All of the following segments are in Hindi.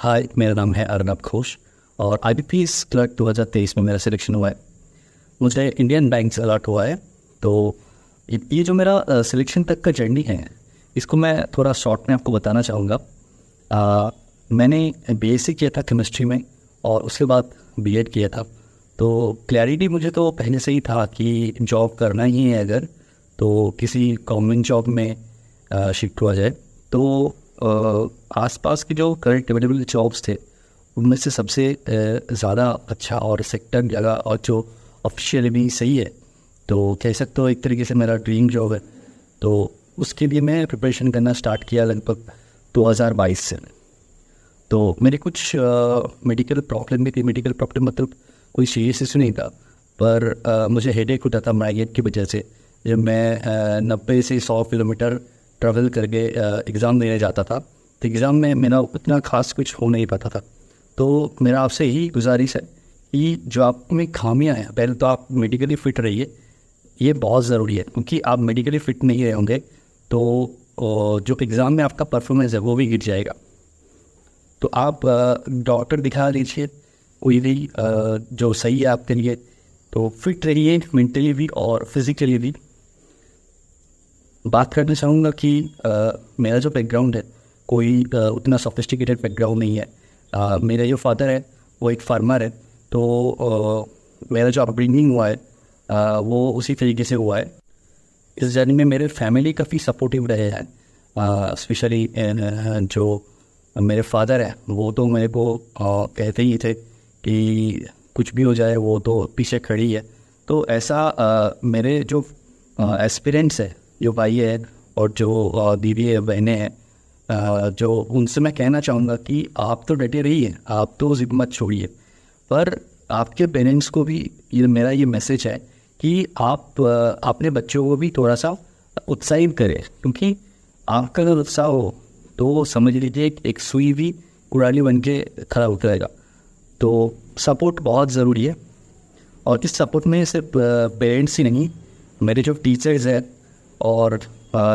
हाय, मेरा नाम है अर्नब घोष और IBPS क्लर्क 2023 में मेरा सिलेक्शन हुआ है। मुझे इंडियन बैंक से अलॉट हुआ है। तो ये जो मेरा सिलेक्शन तक का जर्नी है, इसको मैं थोड़ा शॉर्ट में आपको बताना चाहूँगा। मैंने BSc किया था केमिस्ट्री में और उसके बाद B.Ed किया था। तो क्लैरिटी मुझे तो पहले से ही था कि जॉब करना ही है, अगर तो किसी गवर्नमेंट जॉब में शिफ्ट हुआ जाए। तो आसपास के जो करंट अवेलेबल जॉब्स थे उनमें से सबसे ज़्यादा अच्छा और सेक्टर लगा और जो ऑफिशियल भी सही है, तो कह सकते हो एक तरीके से मेरा ड्रीम जॉब है। तो उसके लिए मैं प्रिपरेशन करना स्टार्ट किया लगभग 2022 से। तो मेरे कुछ मेडिकल प्रॉब्लम भी थी। मेडिकल प्रॉब्लम मतलब कोई सीरियस इशू नहीं था, पर मुझे हेडेक होता था माइग्रेन की वजह से। जब मैं 90 से 100 किलोमीटर ट्रैवल करके एग्ज़ाम देने जाता था, तो एग्ज़ाम में मेरा उतना खास कुछ हो नहीं पाता था। तो मेरा आपसे यही गुजारिश है कि जो आप में खामियां हैं, पहले तो आप मेडिकली फ़िट रहिए। ये बहुत ज़रूरी है, क्योंकि आप मेडिकली फ़िट नहीं रहे होंगे तो जो एग्ज़ाम में आपका परफॉर्मेंस है वो भी गिर जाएगा। तो आप डॉक्टर दिखा लीजिए कोई भी जो सही है आपके लिए। तो फिट रहिए मेंटली भी और फिज़िकली भी। बात करना चाहूँगा कि मेरा जो बैकग्राउंड है कोई उतना सोफिस्टिकेटेड बैकग्राउंड नहीं है। मेरे जो फादर है वो एक फार्मर है। तो मेरा जो अपब्रिंगिंग हुआ है वो उसी तरीके से हुआ है। इस जर्नी में मेरे फैमिली काफ़ी सपोर्टिव रहे हैं। स्पेशली जो मेरे फादर हैं वो तो मेरे को कहते ही थे कि कुछ भी हो जाए वो तो पीछे खड़ी है। तो ऐसा मेरे जो एस्पिरेंट्स है, जो भाई है और जो दीदी है, बहनें हैं, जो उनसे मैं कहना चाहूँगा कि आप तो डटे रहिए, आप तो ज़िद मत छोड़िए। पर आपके पेरेंट्स को भी मेरा ये मैसेज है कि आप अपने बच्चों को भी थोड़ा सा उत्साहित करें, क्योंकि आपका अगर उत्साह हो तो समझ लीजिए एक सुई भी कुड़ाली बन के खड़ा उतरेगा। तो सपोर्ट बहुत ज़रूरी है, और इस सपोर्ट में सिर्फ पेरेंट्स ही नहीं, मेरे जो टीचर्स हैं और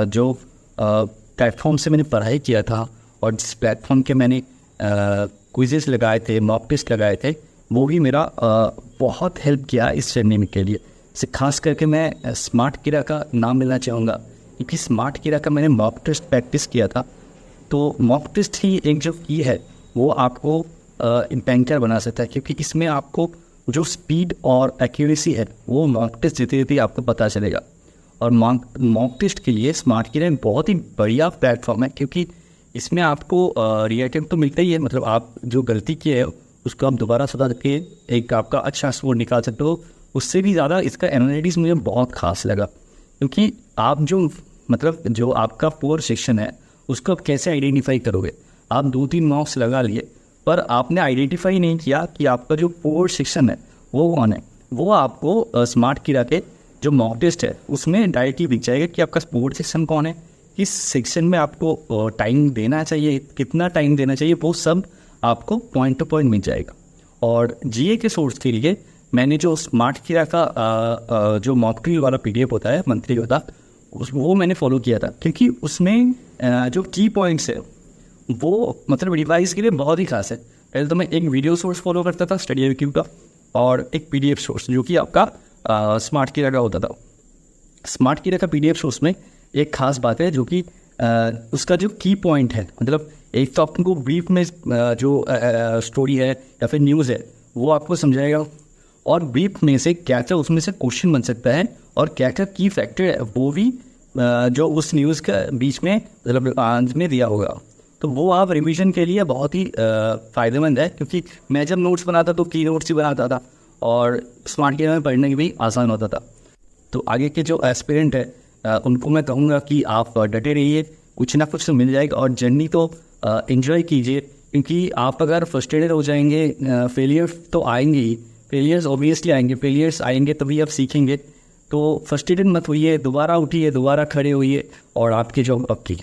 जो प्लेटफॉर्म से मैंने पढ़ाई किया था और जिस प्लेटफॉर्म के मैंने क्विज़ेस लगाए थे, मॉक टेस्ट लगाए थे, वो भी मेरा बहुत हेल्प किया इस जर्नी में के लिए। से खास करके मैं स्मार्ट कीड़ा का नाम लेना चाहूँगा, क्योंकि स्मार्ट कीड़ा का मैंने मॉक टेस्ट प्रैक्टिस किया था। तो मॉक टेस्ट ही एक जो की है वो आपको बैंकर बना सकता है, क्योंकि इसमें आपको जो स्पीड और एक्यूरेसी है वो मॉक टेस्ट देते देते आपको पता चलेगा। और मॉक टेस्ट के लिए स्मार्ट कीड़ा बहुत ही बढ़िया प्लेटफॉर्म है, क्योंकि इसमें आपको रिएक्टिव तो मिलता ही है। मतलब आप जो गलती की है उसको आप दोबारा सुधार के एक आपका अच्छा स्कोर निकाल सकते हो। उससे भी ज़्यादा इसका एनालिटिक्स मुझे बहुत खास लगा, क्योंकि आप जो आपका पुअर सेक्शन है उसको आप कैसे आइडेंटिफाई करोगे। आप 2-3 मॉक्स लगा लिए, पर आपने आइडेंटिफाई नहीं किया कि आपका जो पुअर सेक्शन है वो कौन है। वो आपको स्मार्ट कीड़ा के जो मॉक टेस्ट है उसमें डायरेक्टली दिख जाएगा कि आपका पुअर सेक्शन कौन है, किस सेक्शन में आपको टाइम देना चाहिए, कितना टाइम देना चाहिए, वो सब आपको पॉइंट टू पॉइंट मिल जाएगा। और GA के सोर्स के लिए मैंने जो स्मार्ट कीड़ा का जो मॉक ड्रिल वाला PDF होता है, मंथली होता, वो मैंने फॉलो किया था, क्योंकि उसमें जो की पॉइंट्स है वो मतलब रिवाइज के लिए बहुत ही खास है। पहले तो मैं एक वीडियो सोर्स फॉलो करता था StudyIQ का, और एक PDF सोर्स जो कि आपका स्मार्ट कीड़ा का होता था। स्मार्ट कीड़ा का PDF सोर्स में एक खास बात है, जो कि उसका जो की पॉइंट है, मतलब एक तो आपको ब्रीफ में जो स्टोरी है या फिर न्यूज़ है वो आपको समझाएगा, और ब्रीफ में से क्या क्या उसमें से क्वेश्चन बन सकता है और क्या क्या की फैक्टर है वो भी जो उस न्यूज़ के बीच में मतलब आंसर में दिया होगा। तो वो आप रिवीजन के लिए बहुत ही फ़ायदेमंद है, क्योंकि मैं जब नोट्स बनाता तो की नोट्स ही बनाता था, और स्मार्ट कीड़ा में पढ़ने की भी आसान होता था। तो आगे के जो एस्पिरेंट है उनको मैं कहूँगा कि आप डटे रहिए, कुछ ना कुछ तो मिल जाएगा। और जर्नी तो एंजॉय कीजिए, क्योंकि आप अगर फ्रस्ट्रेटेड हो जाएंगे, फेलियर तो आएंगे ही, फेलियर्स ऑब्वियसली आएंगे, फेलियर्स आएंगे तभी आप सीखेंगे। तो फ्रस्ट्रेटेड मत होइए, दोबारा उठिए, दोबारा खड़े होइए और आपकी जॉब पक्की।